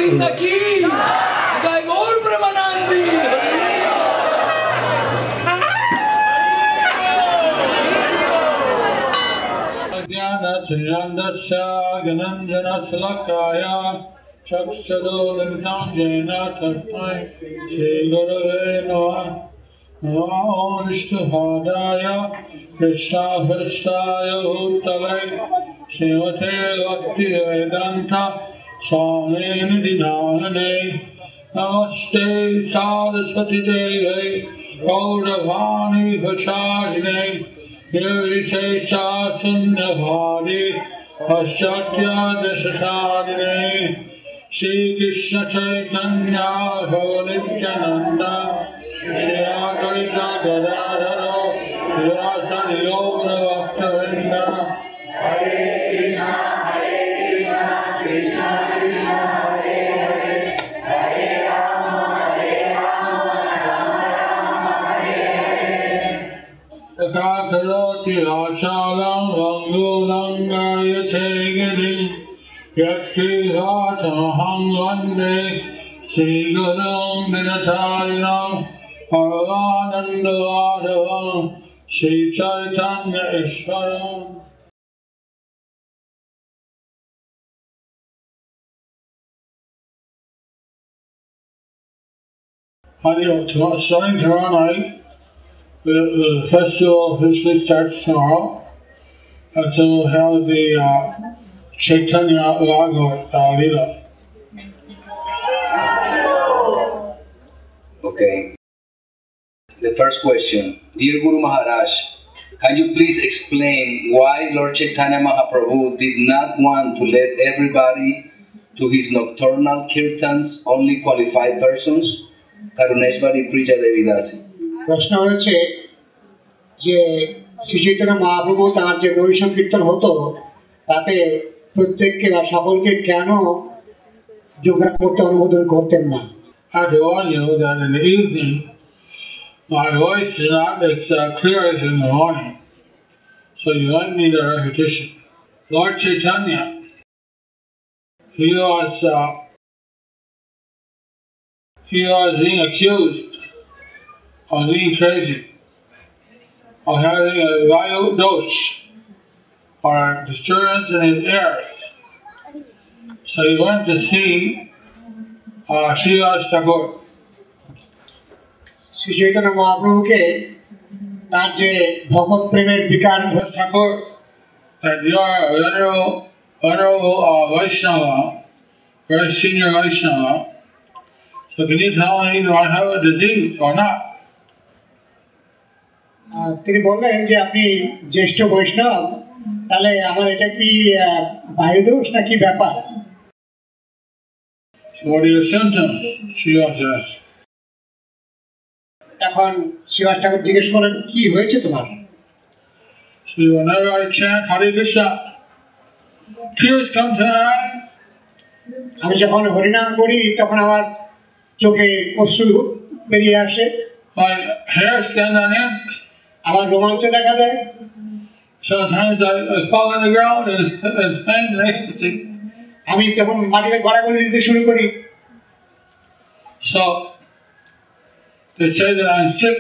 गोविंद की जय गौर प्रेमानंदी ज्ञानतिरन्दस्य ज्ञानञ्जनशलाकया चक्षुरुन्मिलितं येन तस्मै श्रीगुरवे नमः ॐ विष्णुपादाय कृष्णाभीष्टाय भूतले श्रीमते भक्तिवेदान्त स्वामिनिधि नामिने नमस्ते सरस्वती देवे गौरवाणी प्रचारिणे निर्विशेषा शून्यवादी पाश्चात्यादेशसारिणे श्रीकृष्ण चैतन्य प्रभु नित्यानन्द श्री अद्वैत गदाधर श्रीवासादि गौरभक्तवृन्द हरे कृष्ण कृष्ण कृष्ण हरे हरे हरे राम राम हरे हरे तथा करोति आचालं रङ्गूलं गायते गिरिं यत्किरातमहं वन्दे श्रीगुरुं विनतारिणं परमानन्दमाधवं Sri Chaitanya ईश्वरम् Starting tomorrow night, the festival officially starts tomorrow, and so we'll have the Chaitanya Bhagavat Leela. Okay. The first question, Dear Guru Maharaj, can you please explain why Lord Chaitanya Mahaprabhu did not want to let everybody to his nocturnal kirtans, only qualified persons? Karuneshwari Prija Devidasi. প্রশ্ন হয়েছে যে শ্রী চৈতন্য মহাপ্রভু তাঁর যে নৈশ কীর্তন হতো তাতে প্রত্যেককে বা সকলকে কেন যোগদান করতে অনুমোদন করতেন না? I have to warn you that in the evening, my voice is not as clear as in the morning, so you might need a repetition. Lord Chaitanya, he was being accused of being crazy, of having a vayu dosh, or disturbance in his ears. So he went to see Srivas Thakur. Shri Chaitanya মহাপ্রভুকে তার যে ভগবত প্রেমের বিকার Thakur, that you are a venerable Vaishnava, very senior Vaishnava. So can you tell me, do I have a disease or not? তিনি বললেন যে আপনি জ্যেষ্ঠ বৈষ্ণব, তাহলে আমার এটা কি বায়ুদোষ নাকি ব্যাপার? What are your symptoms? Srivas asked. তখন শ্রীবাস ঠাকুর জিজ্ঞেস করেন কি হয়েছে তোমার? So whenever I chant Hare Krishna, tears come to my eyes. আমি যখন হরিনাম করি তখন আমার চোখে অশ্রু বেরিয়ে আসে, My hair stand on end. আমার রোমাঞ্চ দেখা দেয়। Sometimes I fall on the ground and pain and ecstasy. আমি তখন মাটিতে গড়াগড়ি দিতে শুরু করি। So they say that I'm sick.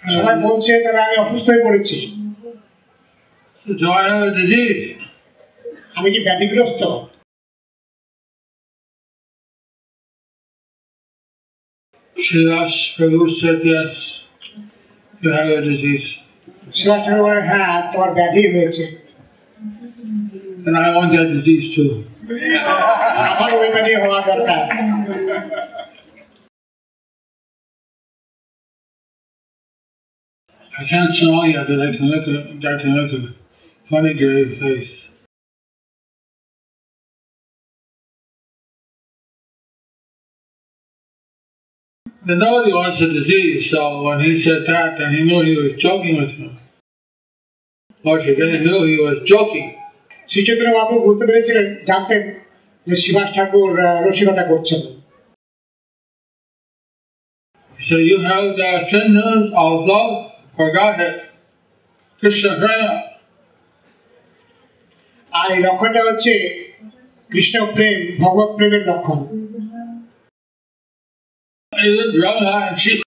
সবাই বলছে তাহলে আমি অসুস্থ হয়ে পড়েছি। So do I have a disease? আমি কি ব্যাধিগ্রস্ত? Srivas Prabhu said yes, you have a disease. Srivas ঠাকুর বলেন হ্যাঁ তোমার ব্যাধি হয়েছে। And I want that disease too. আমার ওই ব্যাধি হওয়া দরকার। I can't smile yet, but I can make a funny grave face. They know he wants a disease, so when he said that, then he knew he was joking with him. Lord Chaitanya knew he was joking. Shri Chaitanya Mahaprabhu বুঝতে পেরেছিলেন, জানতেন যে শ্রীবাস ঠাকুর রসিকতা করছেন। So you have the symptoms of love for Godhead, Krishna Prema. আর এই লক্ষণটা হচ্ছে কৃষ্ণ প্রেম ভগবত প্রেমের লক্ষণ। Even Brahma and Shiva,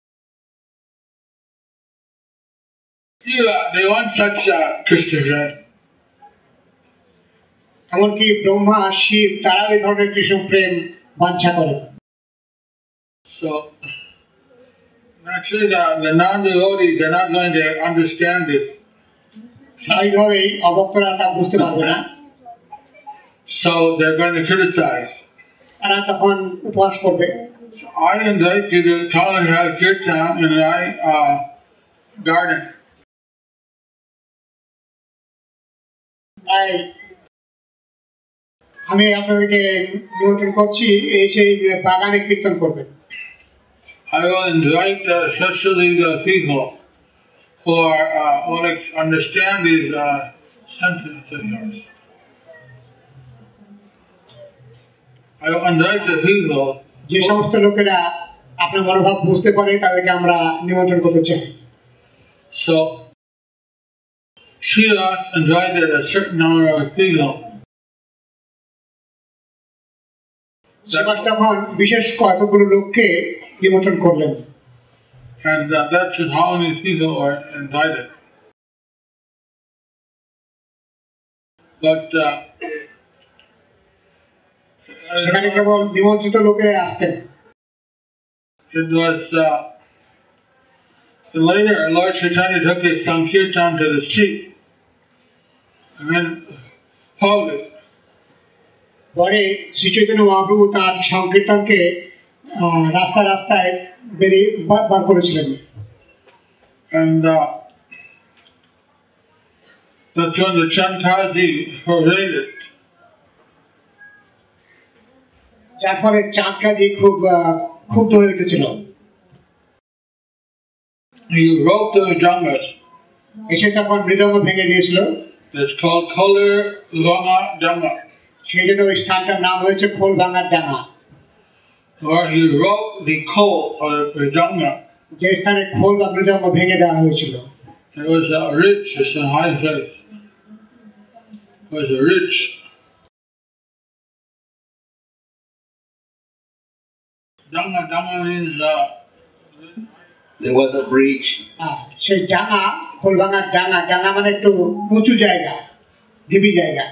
they want such Krishna right? এমনকি ব্রহ্মা শিব তারাও এই ধরনের কৃষ্ণ প্রেম বাঞ্ছা করেন। So naturally the non-devotees are not going to understand this. স্বাভাবিকভাবেই অভক্তরা তা বুঝতে পারবে না। So they're going to criticize. তারা তখন উপহাস করবে। So I invite you to come and have kirtan in my garden. তাই আমি আপনাদেরকে নিমন্ত্রণ করছি এসে বাগানে কীর্তন করবেন। I will invite especially the people who will understand these sentiments of yours. I will invite the people যে সমস্ত লোকেরা আপনার মনোভাব বুঝতে পারে তাদেরকে আমরা নিমন্ত্রণ করতে চাই। So Srila invited a certain number of people. Shibas তখন বিশেষ কতগুলো লোককে নিমন্ত্রণ করলেন। And that's just how many people were invited. But সেখানে কেবল নিমন্ত্রিত লোকেরা আসতেন। it was later Lord Chaitanya took his Sankirtan to the street and then held it. পরে শ্রী চৈতন্য মহাপ্রভু তার সংকীর্তনকে রাস্তায় রাস্তায় বেরিয়ে বার করেছিলেন। And that's when the Chantazi heard it. যার ফলে চাঁদ কাজী খুব ক্ষুব্ধ হয়ে উঠেছিল। He wrote the Jangas. এসে তখন মৃদঙ্গ ভেঙে দিয়েছিল। It's called Kolar Lama Danga. সেই জন্য ওই স্থানটার নাম হয়েছে খোল ভাঙার ডাঙা। Where he wrote the Kol or the Janga. যে স্থানে খোল বা মৃদঙ্গ ভেঙে দেওয়া হয়েছিল। It was rich, it's a high place. It was rich. Danga means There was a bridge. সেই ডাঙা খোল ভাঙার ডাঙা, ডাঙা মানে একটু উঁচু জায়গা, ঢিবি জায়গা।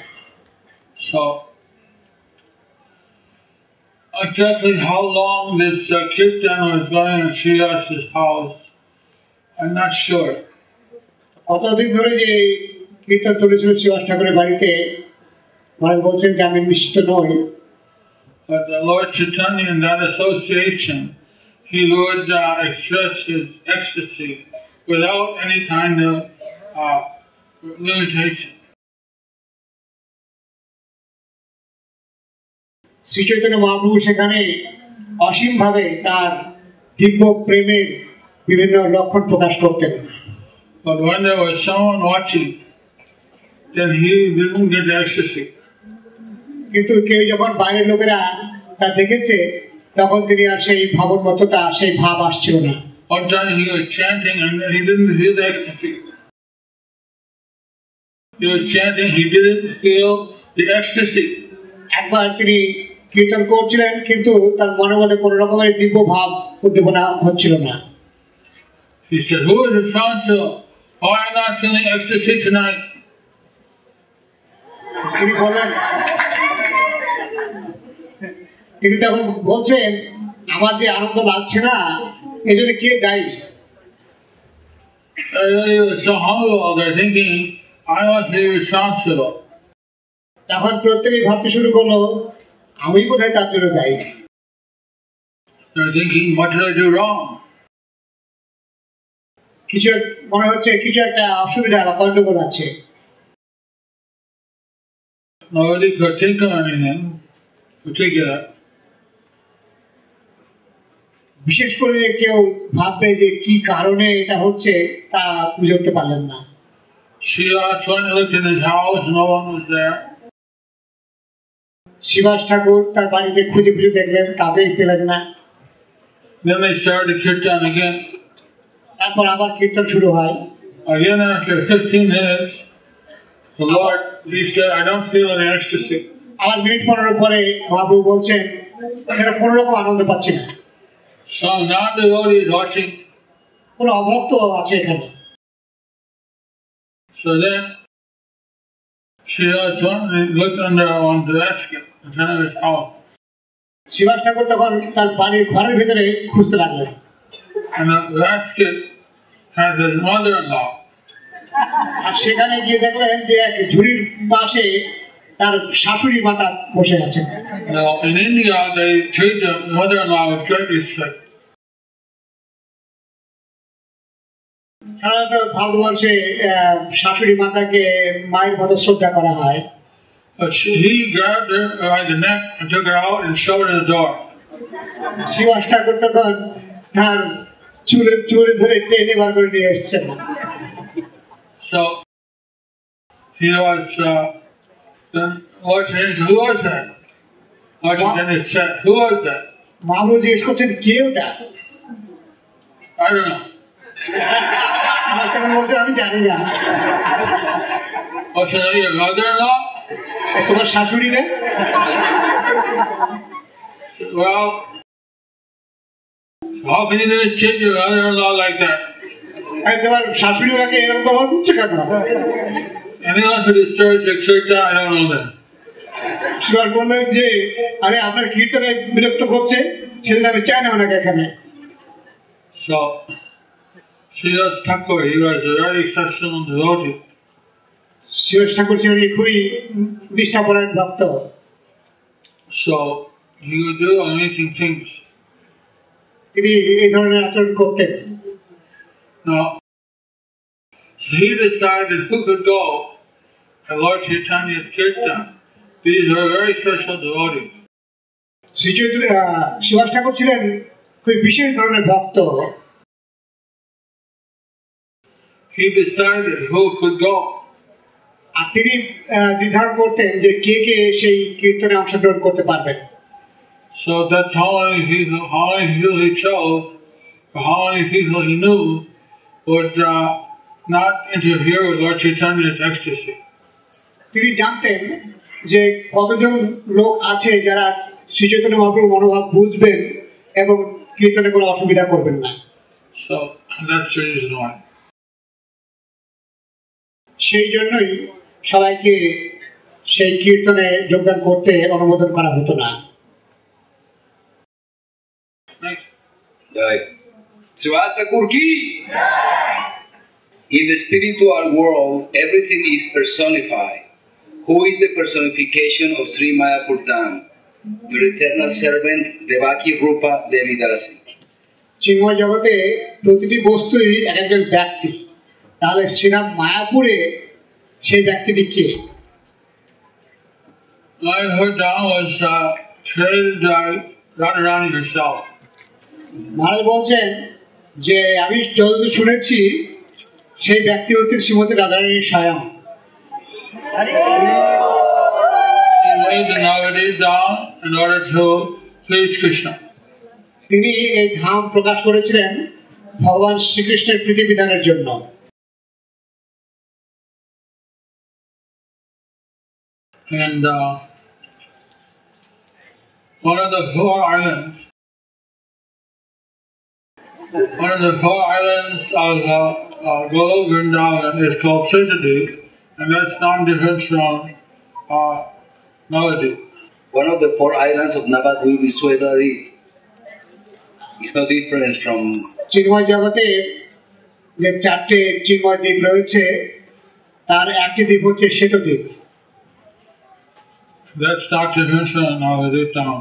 So exactly how long this kirtan was going in Sridas's house, I'm not sure. কতদিন ধরে যে কীর্তন চলেছিল শ্রীবাস ঠাকুরের বাড়িতে মানে বলছেন যে আমি নিশ্চিত নই। But the Lord Chaitanya in that association, he would express his ecstasy without any kind of limitation. Shri Chaitanya Mahaprabhu সেখানে অসীমভাবে তার দিব্য প্রেমের বিভিন্ন লক্ষণ প্রকাশ করতেন। But when there was someone watching, then he didn't get ecstasy. কিন্তু কেউ যখন বাইরের লোকেরা তা দেখেছে তখন তিনি আর সেই ভাবন্মত্ততা, সেই ভাব আসছিল না। One time he was chanting and he didn't feel the ecstasy. He was chanting, he didn't feel the ecstasy. একবার তিনি কীর্তন করছিলেন কিন্তু তার মনের মধ্যে কোনো রকমের দিব্য ভাব উদ্দীপনা হচ্ছিল না। He said, "Who is the so-and-so? Why am I not feeling ecstasy tonight?" তিনি বললেন, তিনি তখন বলছেন আমার যে আনন্দ লাগছে না এই জন্য কে দায়ী? Everybody was so humble, they're thinking, I must be responsible. তখন প্রত্যেকেই ভাবতে শুরু করলো আমি বোধহয় তার জন্য দায়ী। They're thinking, what did I do wrong? কিছু মনে হচ্ছে কিছু একটা অসুবিধা বা গন্ডগোল আছে। Nobody could think of anything particular. বিশেষ করে কেউ ভাববে যে কি কারণে এটা হচ্ছে তা বুঝে উঠতে পারলেন না। Srivas went and looked in his house, no one was there. Srivas ঠাকুর তার বাড়িতে খুঁজে খুঁজে দেখলেন, কাউকেই পেলেন না। Then they started the kirtan again. তারপর আবার কীর্তন শুরু হয়। Again after 15 minutes, the Lord, he said, I don't feel any ecstasy. আবার মিনিট 15 পরে মহাপ্রভু বলছেন সেটা কোনো রকম আনন্দ পাচ্ছি না। Some non-devotee is watching. কোনো অভক্ত আছে এখানে। So then Srila Swami looked under one basket in front of his house. Srivas ঠাকুর তখন তার বাড়ির ঘরের ভিতরে খুঁজতে লাগলেন। And the basket had his mother-in-law. আর সেখানে গিয়ে দেখলেন যে এক ঝুড়ির পাশে তার শাশুড়ি মাতা বসে আছেন। Now in India they treat the mother-in-law with great respect. সাধারণত ভারতবর্ষে শাশুড়ি মাতাকে মায়ের মতো শ্রদ্ধা করা হয়। But he grabbed her by the neck and took her out and shoved her in the door. Srivas ঠাকুর তখন তার চুলে ধরে টেনে বার করে নিয়ে এসেছেন। So he was then Lord Chaitanya said, "Who was that?" Lord Chaitanya said, "Who was that?" Mahaprabhu জিজ্ঞেস করছেন কে ওটা? I don't know. বলছেন আমি জানি না। Oh, so your mother-in-law? তোমার শাশুড়ি না? Well, how can you just treat your mother-in-law like that? তোমার শাশুড়ি মাকে এরকম ব্যবহার করছে কেন? Anyone who disturbs your kirtan, I don't know them. Shibas বললেন যে আরে আপনার কীর্তনে বিরক্ত করছে সেদিন আমি চাই না ওনাকে এখানে। So Srila Thakur, he was a very exceptional devotee. Shibas ঠাকুর ছিলেন খুবই নিষ্ঠাপরায়ণ ভক্ত। So he would do amazing things. তিনি এই ধরনের আচরণ করতেন। Now, so he decided who could go at Lord Chaitanya's kirtan. These were very special devotees. Shibas ঠাকুর ছিলেন খুবই বিশেষ ধরনের ভক্ত। He decided who could go. আর তিনি নির্ধারণ করতেন যে কে কে সেই কীর্তনে অংশগ্রহণ করতে পারবেন। So that's how many people he chose, or how many people he knew would not interfere with Lord Chaitanya's ecstasy. তিনি জানতেন যে কতজন লোক আছে যারা শ্রী চৈতন্য মহাপ্রভুর মনোভাব বুঝবেন এবং কীর্তনে কোনো অসুবিধা করবেন না। So that's the reason why. সেই জন্যই সবাইকে সেই কীর্তনে যোগদান করতে অনুমোদন করা হতো না। Srivas Thakur ki. In the spiritual world, everything is personified. Who is the personification of Sri Mayapur Dham? Your eternal servant Devaki Rupa Devi Dasi. চিন্ময় জগতে প্রতিটি বস্তুই এক একজন ব্যক্তি। তাহলে শ্রীরাম মায়াপুরে সেই ব্যক্তিটি কে? Mayapur Dham was created by Radharani herself. মহারাজ বলছেন যে আমি যতদূর শুনেছি সেই ব্যক্তি হচ্ছেন শ্রীমতী রাধারানীর স্বয়ং। She made the Navadip Dham in order to please Krishna. তিনি এই ধাম প্রকাশ করেছিলেন ভগবান শ্রীকৃষ্ণের প্রীতিবিধানের জন্য। And one of the four islands of Golok Vrindavan is called Chaitadip, and that's not different from Navadip. One of the four islands of Navadvip is Svedadip. It's no different from. চিন্ময় জগতে যে চারটে চিন্ময় দ্বীপ রয়েছে তার একটি দ্বীপ হচ্ছে Shvetadvip. That's not different from Navadip Dham.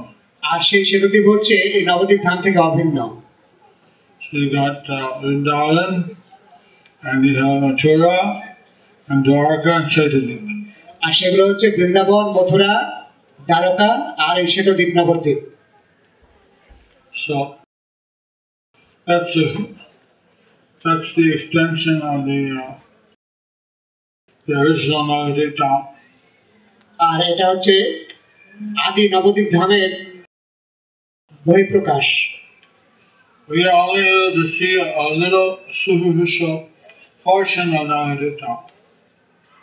আর সেই শ্বেতদ্বীপ হচ্ছে এই নবদ্বীপ ধাম থেকে অভিন্ন। So you got Vrindavan, and you have Mathura, and Dwarka, and Chaitadip. আর সেগুলো হচ্ছে বৃন্দাবন, মথুরা, দ্বারকা আর এই Shvetadvip Nabadwip. So that's the extension of the original Navadip Dham. আর এটা হচ্ছে আদি নবদ্বীপ ধামের বহিঃপ্রকাশ। We are only able to see a little superficial portion of Navadip Dham.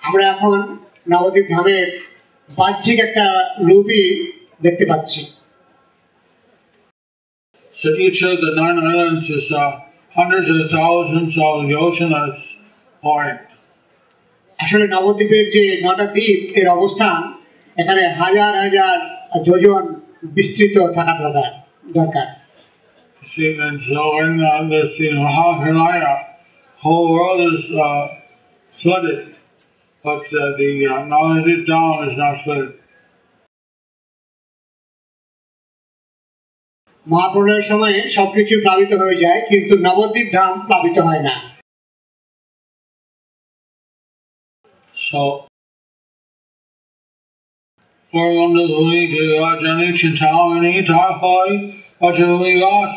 আমরা এখন নবদ্বীপ ধামের বাহ্যিক একটা রূপই দেখতে পাচ্ছি। So each of the 9 islands is hundreds of thousands of the ocean that's wide. আসলে নবদ্বীপের যে 9টা দ্বীপ এর অবস্থান এখানে হাজার হাজার যোজন বিস্তৃত থাকা দরকার। See, and so in this Mahahimalaya, whole world is flooded, but the Navadvip Dham is not flooded. মহাপ্রলয়ের সময়ে সবকিছু প্লাবিত হয়ে যায়, কিন্তু নবদ্বীপ ধাম প্লাবিত হয় না। So, Gauranga Bhumi Devajani Chintamani Tahoi Vajravigas.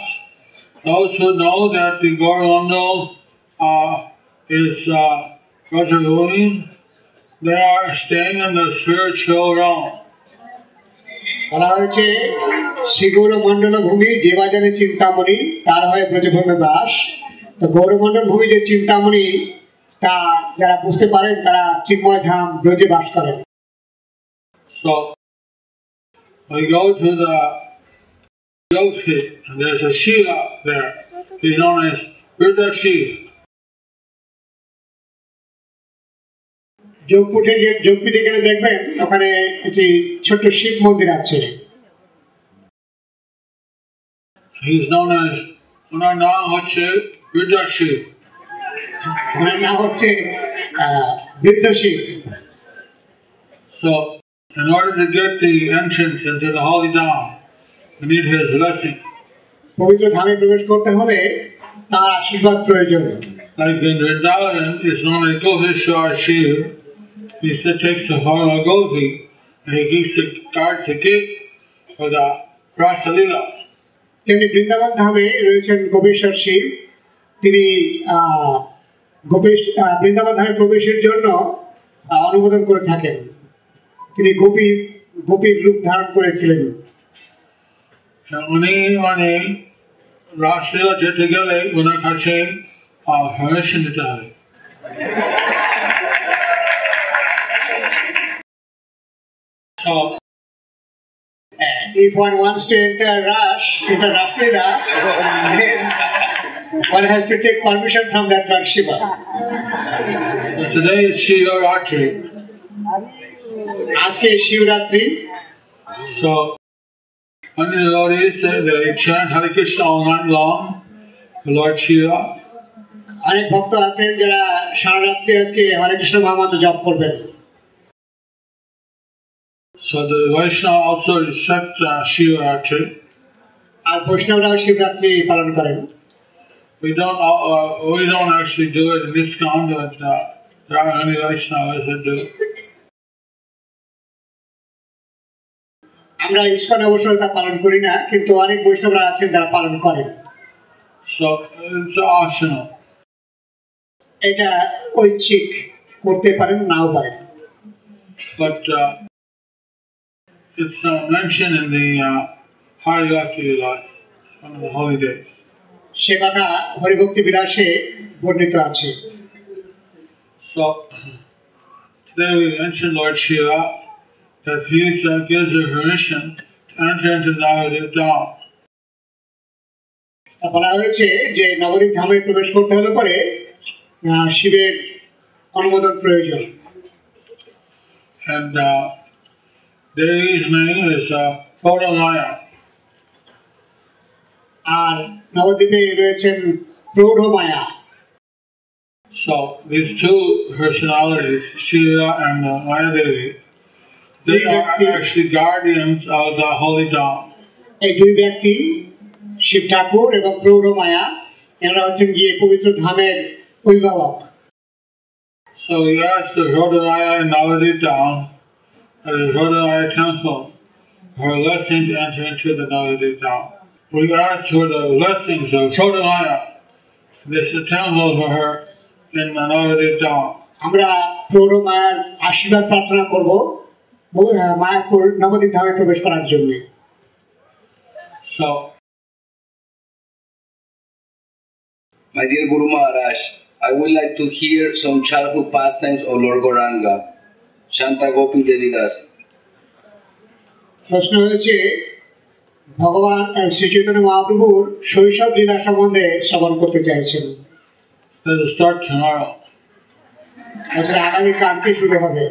Those who know that the Gauranga is Vajravuni, they are staying in the spiritual realm. বলা হয়েছে শ্রী গৌরমণ্ডল ভূমি দেবাজানে চিন্তামণি, তার হয় ব্রজভূমে বাস। তো গৌরমণ্ডল ভূমি যে চিন্তামণি, তা যারা বুঝতে পারেন তারা চিন্ময় ধাম ব্রজে বাস করেন। So we go to the Yogi, and there's a Shiva there. He's known as Virta Shiva. যোগপীঠে গেলে দেখবেন ওখানে একটি ছোট্ট শিব মন্দির আছে। He's known as ওনার নাম হচ্ছে Virta Shiva. ওনার নাম হচ্ছে বৃদ্ধ Shiva. So in order to get the entrance into the holy Dham, we need his blessing. পবিত্র ধামে প্রবেশ করতে হলে তার আশীর্বাদ প্রয়োজন। Like in Vrindavan, is known as Goheshwar Shiva. He takes the horn of Gopi and he guards the gate for the Rasa Lila. তেমনি বৃন্দাবন ধামে রয়েছেন গোপেশ্বর শিব। তিনি বৃন্দাবন ধামে প্রবেশের জন্য অনুমোদন করে থাকেন। তিনি গোপীর রূপ ধারণ করেছিলেন। উনি রাসলীলা যেতে গেলে ওনার কাছে পারমিশন নিতে হয়। So if one wants to enter Raslila, then one has to take permission from that Lord Shiva. Today is Shivaratri. আজকে Shivratri. So when the devotees they chant Hare Krishna all night long, the Lord Shiva. অনেক ভক্ত আছেন যারা সারা রাত্রি আজকে হরে কৃষ্ণ মহামন্ত্র জপ করবেন। So the Vaishnava also respect Shivaratri. আর বৈষ্ণবরাও শিবরাত্রি পালন করেন। We don't actually do it in this count, but there are many Vaishnavas that do it. আমরা ইস্কন অবশ্য তা পালন করি না, কিন্তু অনেক বৈষ্ণবরা আছেন যারা পালন করেন। So it's optional. এটা ঐচ্ছিক, করতে পারেন নাও পারেন। But it's mentioned in the Hariyakti life, it's one of the holy days. সে কথা হরিভক্তি বিলাসে বর্ণিত আছে। So today we mentioned Lord Shiva, that he gives the permission to enter into Navadvip Dham. বলা হয়েছে যে নবদ্বীপ ধামে প্রবেশ করতে হলে পরে শিবের অনুমোদন প্রয়োজন। And Devi's name is Prodamaya. আর নবদ্বীপে রয়েছেন প্রৌঢ় মায়া। So these two personalities, Shiva and Maya Devi, they are actually guardians of the holy Dham. এই দুই ব্যক্তি শিব ঠাকুর এবং প্রৌঢ় মায়া, এনারা হচ্ছেন গিয়ে পবিত্র ধামের অভিভাবক। So we asked the Rodamaya in Navadvip Dham, at the Rodamaya temple, for a blessing to enter into the Navadvip Dham. We asked for the blessings of Rodamaya. This is a temple for her in the Navadvip Dham. আমরা প্রৌঢ় মায়ার আশীর্বাদ প্রার্থনা করব মায়াপুর নবদ্বীপ ধামে প্রবেশ করার জন্য। So, my dear Guru Maharaj, I would like to hear some childhood pastimes of Lord Gauranga, Shanta Gopi Devidas. প্রশ্ন হয়েছে ভগবান শ্রী চৈতন্য মহাপ্রভুর শৈশব লীলা সম্বন্ধে শ্রবণ করতে চাইছেন। It'll start tomorrow. আসলে আগামী কালকে শুরু হবে।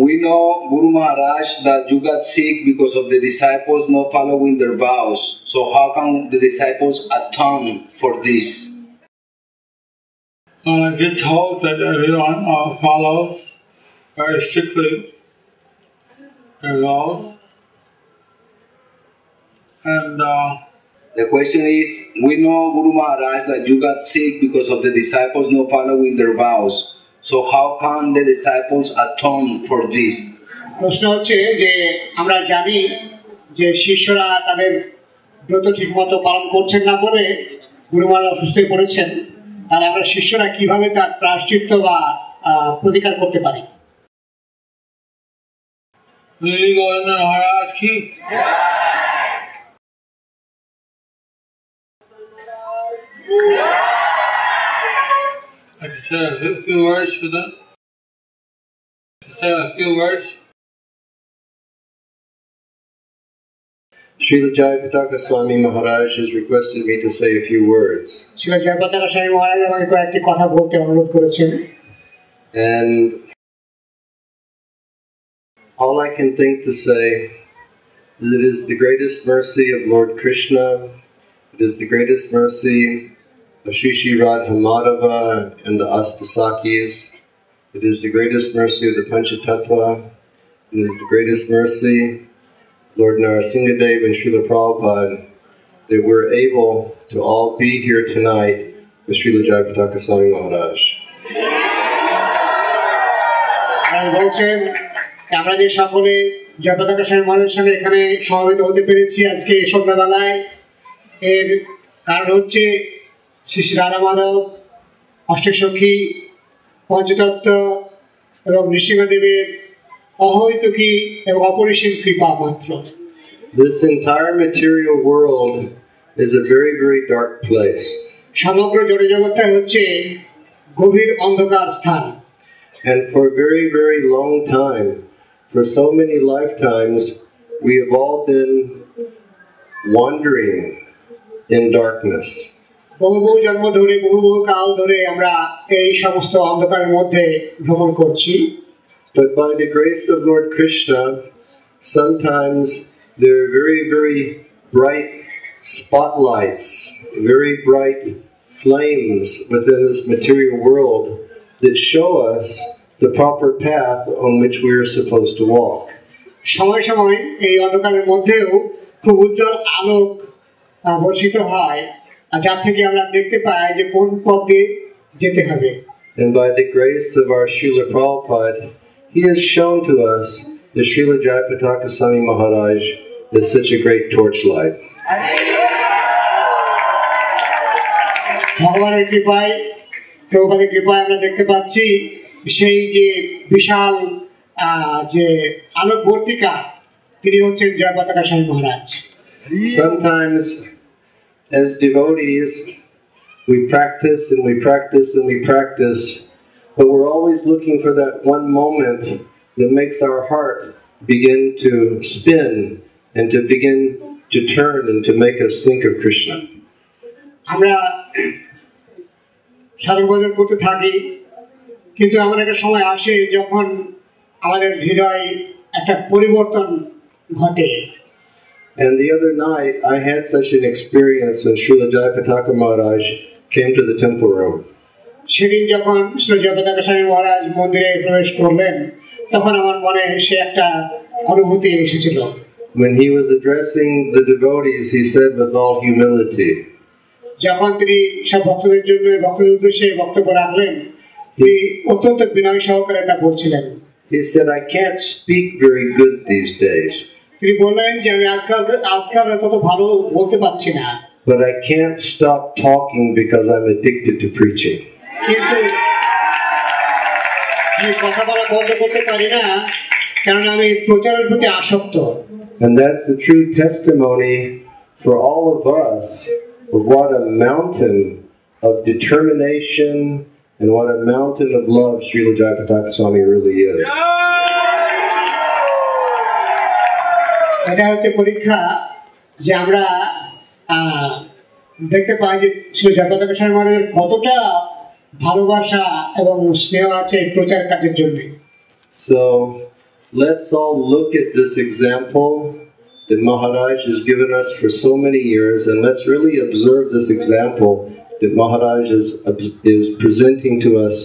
We know, Guru Maharaj, that you got sick because of the disciples not following their vows. So how can the disciples atone for this? I just hope that everyone follows very strictly their vows. And The question is, we know, Guru Maharaj, that you got sick because of the disciples not following their vows. So how can the disciples atone for this? প্রশ্ন হচ্ছে যে আমরা জানি যে শিষ্যরা তাদের ব্রত ঠিকমতো পালন করছেন না বলে গুরু মহারাজ অসুস্থ হয়ে পড়েছেন, তাহলে আমরা শিষ্যরা কিভাবে তার প্রায়শ্চিত্ত বা প্রতিকার করতে পারি? Lily Govinda Maharaj ki. I can say a few words for them. Say a few words. Srila Jayapataka Swami Maharaj has requested me to say a few words. শিলা জয়পতাকা স্বামী মহারাজ আমাকে কয়েকটি কথা বলতে অনুরোধ করেছেন। And all I can think to say is it is the greatest mercy of Lord Krishna, it is the greatest mercy of Shri Shri Radha Madhava and the Astasakis, it is the greatest mercy of the Panchatattva, it is the greatest mercy Lord Narasimhadev and Srila Prabhupada that we're able to all be here tonight with Srila Jayapataka Swami Maharaj. বলছেন আমরা যে সকলে জয়পতাকা স্বামী মহারাজের সঙ্গে এখানে সমবেত হতে পেরেছি আজকে সন্ধ্যাবেলায়, এর কারণ হচ্ছে শ্রী শ্রী রাধা মাধব, অষ্টসখী, পঞ্চতত্ত্ব এবং নৃসিংহদেবের অহৈতুকী এবং অপরিসীম কৃপা মাত্র। This entire material world is a very, very dark place. সমগ্র জড়জগৎটা হচ্ছে গভীর অন্ধকার স্থান। And for a very, very long time, for so many lifetimes, we have all been wandering in darkness. বহু বহু জন্ম ধরে বহু বহু কাল ধরে আমরা এই সমস্ত অন্ধকারের মধ্যে ভ্রমণ করছি। But by the grace of Lord Krishna, sometimes there are very, very bright spotlights, very bright flames within this material world that show us the proper path on which we are supposed to walk. সময় সময় এই অন্ধকারের মধ্যেও খুব উজ্জ্বল আলোক বর্ষিত হয়, যার থেকে আমরা দেখতে পাই যে কোন পথে যেতে হবে। And by the grace of our Srila Prabhupada, he has shown to us that Srila Jayapataka Swami Maharaj is such a great torchlight. ভগবানের কৃপায়, প্রভুপাদের কৃপায় আমরা দেখতে পাচ্ছি সেই যে বিশাল যে আলোকবর্তিকা, তিনি হচ্ছেন জয়পতাকা স্বামী মহারাজ। Sometimes, as devotees, we practice and we practice and we practice, but we're always looking for that one moment that makes our heart begin to spin and to begin to turn and to make us think of Krishna. আমরা সাধন ভজন করতে থাকি, কিন্তু এমন একটা সময় আসে যখন আমাদের হৃদয় একটা পরিবর্তন ঘটে। And the other night, I had such an experience when Srila Jayapataka Maharaj came to the temple room. সেদিন যখন শ্রী জয়পতাকা স্বামী মহারাজ মন্দিরে প্রবেশ করলেন, তখন আমার মনে সে একটা অনুভূতি এসেছিল। When he was addressing the devotees, he said with all humility, যখন তিনি সব ভক্তদের জন্য ভক্তদের উদ্দেশ্যে বক্তব্য রাখলেন, তিনি অত্যন্ত বিনয় সহকারে তা বলছিলেন। he said, I can't speak very good these days, তিনি বললেন যে আমি আজকাল তত ভালো বলতে পারছি না, but I can't stop talking because I'm addicted to preaching. কিন্তু আমি কথা বলা বন্ধ করতে পারি না, কারণ আমি প্রচারের প্রতি আসক্ত। And that's the true testimony for all of us of what a mountain of determination And what a mountain of love Srila Jayapataka Swami really is. এটা হচ্ছে পরীক্ষা যে আমরা দেখতে পাই যে শ্রী জয়পতাকা স্বামী মহারাজের কতটা ভালোবাসা এবং স্নেহ আছে প্রচার কাজের জন্য। So let's all look at this example that Maharaj has given us for so many years, and let's really observe this example that Maharaj is presenting to us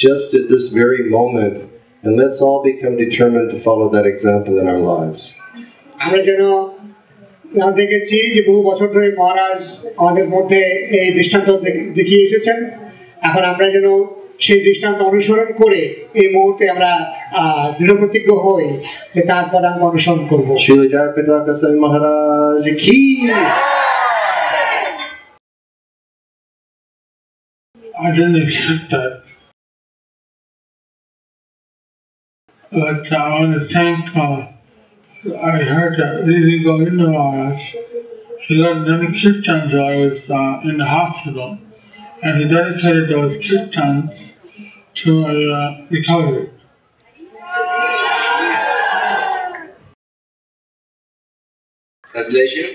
just at this very moment, and let's all become determined to follow that example in our lives. আমরা যেন দেখেছি যে বহু বছর ধরে মহারাজ আমাদের মধ্যে এই দৃষ্টান্ত দেখিয়ে এসেছেন, এখন আমরা যেন সেই দৃষ্টান্ত অনুসরণ করে এই মুহূর্তে আমরা দৃঢ় প্রতিজ্ঞ হই যে তার পদাঙ্ক অনুসরণ করব। Srila Jayapataka Swami Maharaj ki! I didn't expect that. But I want to thank, I heard that Lili Govinda Maharaj, he led many kirtans while I was in the hospital, and he dedicated those kirtans to a recovery. Translation?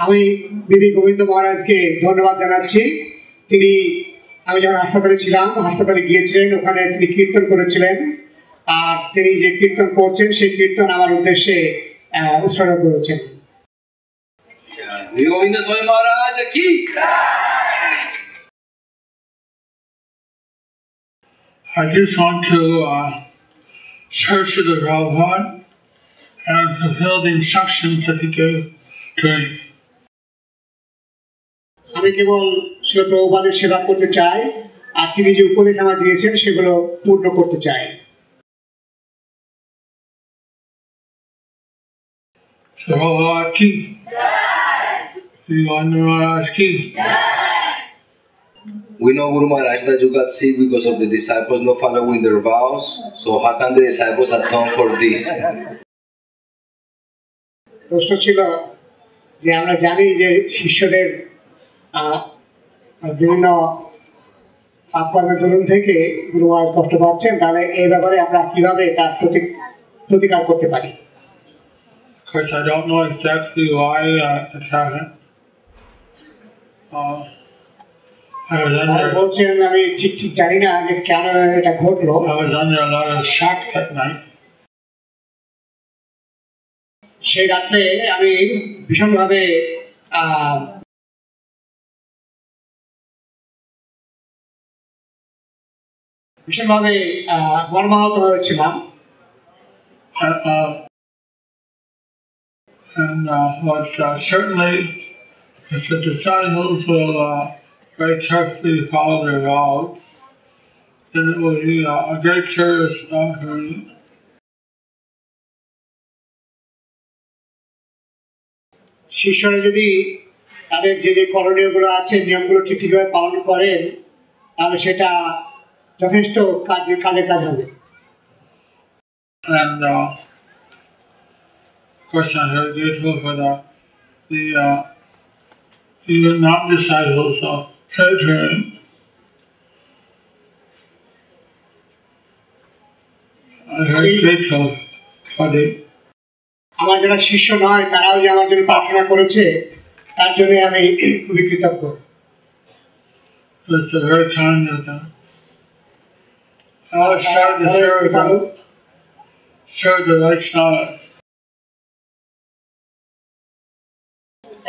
আমি বিবি গোবিন্দ মহারাজকে ধন্যবাদ জানাচ্ছি। তিনি, আমি যখন হাসপাতালে ছিলাম, হাসপাতালে গিয়েছিলেন, ওখানে তিনি কীর্তন করেছিলেন, আর তিনি যে কীর্তন করছেন সেই কীর্তন আমার উদ্দেশ্যে উৎসর্গ করেছেন। Govinda Swami Maharaj ki! I just want to search for the Prabhupada and fulfill the instructions that he gave to me. আমি কেবল শ্রী প্রভুপাদের সেবা করতে চাই, আর তিনি যে উপদেশ আমায় দিয়েছেন সেগুলো পূর্ণ করতে চাই। Prabhupada ki! Govinda Maharaj ki! We know Guru Maharaj that you got sick because of the disciples not following their vows. So how can the disciples atone for this? প্রশ্ন ছিল যে আমরা জানি যে শিষ্যদের বিভিন্ন পাপকর্মের দরুন থেকে গুরু মহারাজ কষ্ট পাচ্ছেন, তাহলে এই ব্যাপারে আমরা কিভাবে তার প্রতিকার করতে পারি? Of course, I don't know exactly why it happened. বলছেন আমি ঠিক জানি না যে কেন এটা ঘটলো। I was under a lot of shock that night. সেই রাত্রে আমি ভীষণভাবে মর্মাহত হয়েছিলাম। But certainly, if the disciples will very carefully follow their vows, then it will be a great service for me. শিষ্যরা যদি তাদের যে যে করণীয়গুলো আছে, নিয়মগুলো ঠিকভাবে পালন করেন, তাহলে সেটা যথেষ্ট কাজে কাজ হবে। And of course, I'm very grateful for the even non-disciples catering. I'm very grateful for the. আমার যারা শিষ্য নয় তারাও যে আমার জন্য প্রার্থনা করেছে, তার জন্য আমি খুবই কৃতজ্ঞ। It's very kind of them. I'll share the Vaishnavas.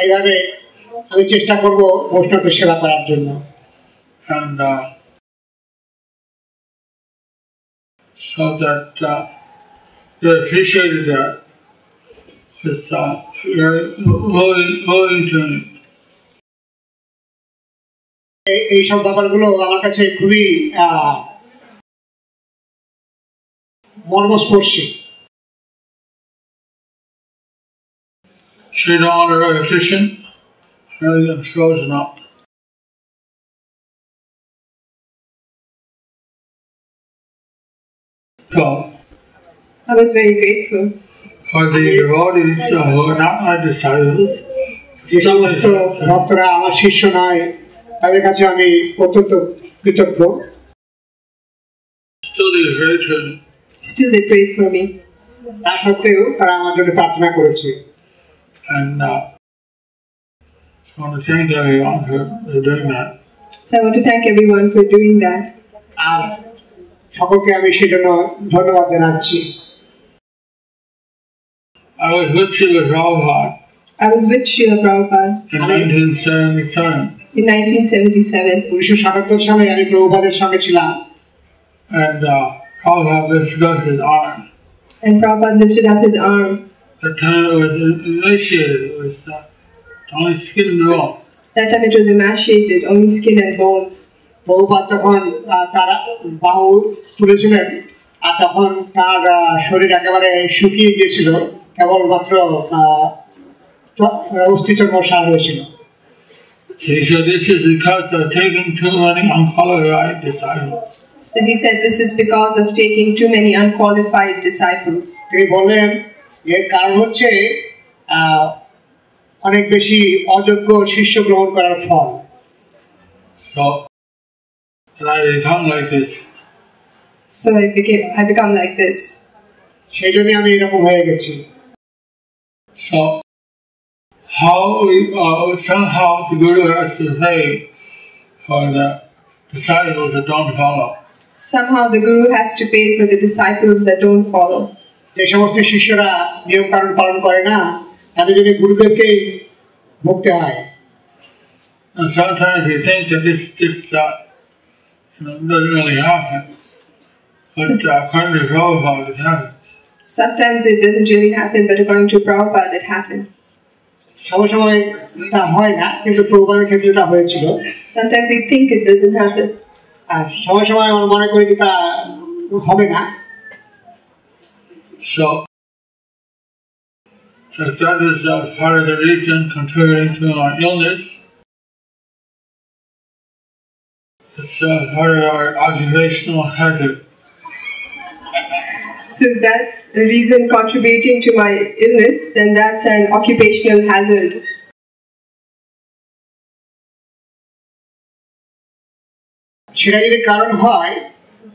এইভাবে আমি চেষ্টা করব বৈষ্ণবদের সেবা করার জন্য। And so that they appreciated that. It's very willing to. এইসব ব্যাপারগুলো আমার কাছে খুবই মর্মস্পর্শী। She's on her repetition, everything frozen up. So, I was very grateful. For the devotees who are not my disciples, যে সমস্ত ভক্তরা আমার শিষ্য নয়, তাদের কাছে আমি অত্যন্ত কৃতজ্ঞ। Still they prayed for me. Still, they prayed for me. তা সত্ত্বেও তারা আমার জন্য প্রার্থনা করেছে। And just want to thank everyone for doing that. So I want to thank everyone for doing that. আর সকলকে আমি সেজন্য ধন্যবাদ জানাচ্ছি। I was with Srila Prabhupada I was with Srila Prabhupada in 1977. in 1977, 1977 সালে আমি প্রভুপাদের সঙ্গে ছিলাম। And Prabhupada lifted up his arm. and Prabhupada lifted up his arm. The time it was emaciated, it was only skin and bone. That time it was emaciated, only skin and bones. Prabhupada তখন তার বাহু তুলেছিলেন, আর তখন তার শরীর একেবারে শুকিয়ে গিয়েছিল, কেবলমাত্র অস্থিচর্ম সার হয়েছিল। He said this is because of taking too many unqualified disciples. So he said this is because of taking too many unqualified disciples. তিনি বললেন এর কারণ হচ্ছে অনেক বেশি অযোগ্য শিষ্য গ্রহণ করার ফল। So and I become like this. So I become like this. সেই জন্য আমি এরকম হয়ে গেছি। So how we somehow the Guru has to pay for the disciples that don't follow. Somehow the Guru has to pay for the disciples that don't follow. যে সমস্ত শিষ্যরা নিয়ম কানুন পালন করে না, তাদের জন্য গুরুদেবকেই ভুগতে হয়। And sometimes we think that this doesn't really happen, but according to Prabhupada, it happens. Sometimes it doesn't really happen, but according to Prabhupada, it happens. সময় সময় তা হয় না, কিন্তু প্রভুপাদের ক্ষেত্রে তা হয়েছিল। Sometimes we think it doesn't happen. আর সময় সময় আমরা মনে করি যে তা হবে না। So that is part of the reason contributing to our illness. It's part of our occupational hazard. So that's the reason contributing to my illness, then that's an occupational hazard. সেটা যদি কারণ হয়,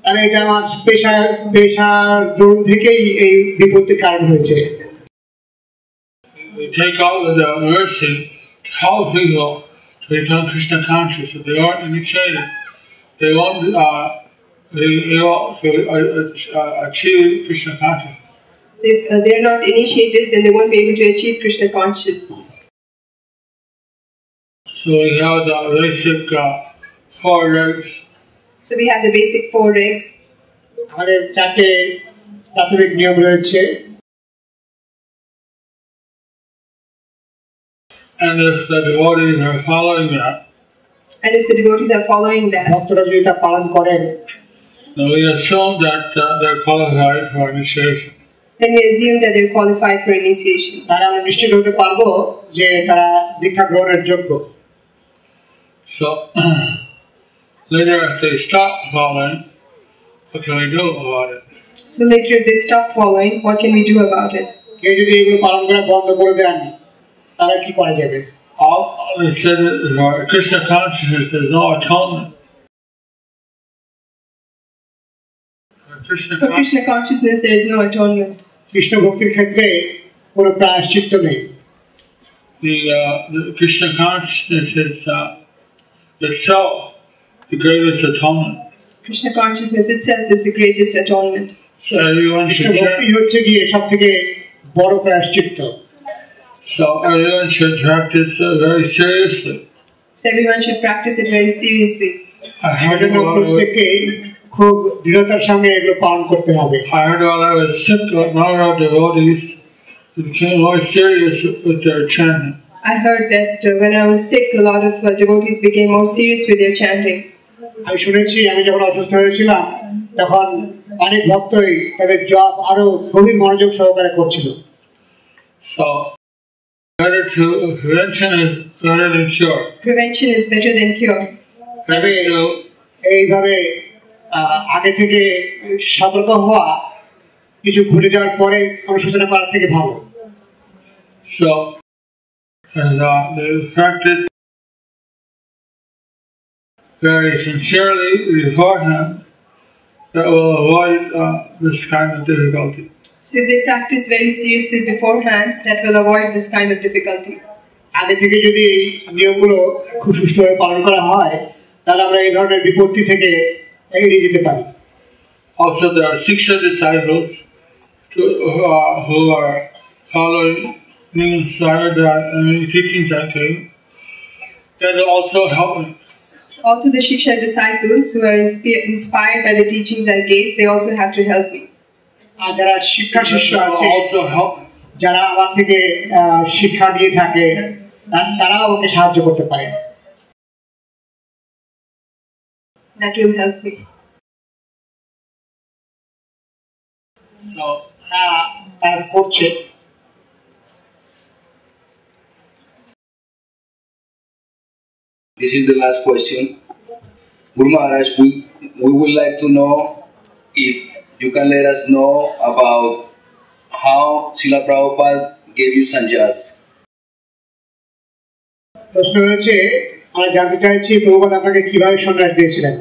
তাহলে এটা আমার পেশার দরুন থেকেই এই বিপত্তির কারণ হয়েছে। We take out the mercy to help people to become Krishna conscious. If they aren't initiated, they won't be able to achieve Krishna consciousness. So if they're not initiated, then they won't be able to achieve Krishna consciousness. So we have the basic 4 regs. So we have the basic 4 regs. আমাদের 4টে প্রাথমিক নিয়ম রয়েছে। And if the devotees are following that, And if the devotees are following that, ভক্তরা যদি তা পালন করেন, then we assume that they're qualified for initiation. then we assume that they're qualified for initiation. তাহলে আমরা নিশ্চিত হতে পারবো যে তারা দীক্ষা গ্রহণের যোগ্য। So later, if they stop following, what can we do about it? So later if they stop following, what can we do about it? কেউ যদি এগুলো পালন করা বন্ধ করে দেন, তাহলে কি করা যাবে? All they said that for Krishna consciousness, there's no atonement. For Krishna consciousness, there is no atonement. Krishna ভক্তির ক্ষেত্রে কোনো প্রায়শ্চিত্ত নেই। The Krishna consciousness is itself the greatest atonement. Krishna consciousness itself is the greatest atonement. So everyone Krishna should ভক্তি হচ্ছে গিয়ে সব থেকে বড় প্রায়শ্চিত্ত। So everyone should practice very seriously. So everyone should practice it very seriously. I heard প্রত্যেককে খুব দৃঢ়তার সঙ্গে এগুলো পালন করতে হবে। while I was sick, a lot of devotees became more serious with their chanting. I heard that when I was sick, a lot of devotees became more serious with their chanting. আমি শুনেছি, আমি যখন অসুস্থ হয়েছিলাম তখন অনেক ভক্তই তাদের জপ আরো গভীর মনোযোগ সহকারে করছিল। So prevention is better than cure. Prevention is better than cure. এইভাবে আগে থেকে সতর্ক হওয়া কিছু ঘটে যাওয়ার পরে অনুশোচনা করার থেকে ভালো। So, and there's practice very sincerely beforehand, that will avoid this kind of difficulty. So if they practice very seriously beforehand, that will avoid this kind of difficulty. আগে থেকে যদি এই নিয়মগুলো খুব সুষ্ঠুভাবে পালন করা হয় তাহলে আমরা এই ধরনের বিপত্তি থেকে এড়িয়ে যেতে পারি। Also, there are Siksha disciples who are following new inspired teachings I gave. That will also help me. Also, the Shiksha disciples who are inspired by the teachings I gave, they also have to help me. আর যারা শিক্ষা শিষ্য That আছে, will also help me. যারা আমার থেকে শিক্ষা নিয়ে থাকে, তারাও আমাকে সাহায্য করতে পারে। That will help me. So, তারা করছে। This is the last question. Guru Maharaj, we would like to know if you can let us know about how Srila Prabhupada gave you sannyas. প্রশ্ন হচ্ছে আমরা জানতে চাইছি প্রভুপাদ আপনাকে কিভাবে সন্ন্যাস দিয়েছিলেন।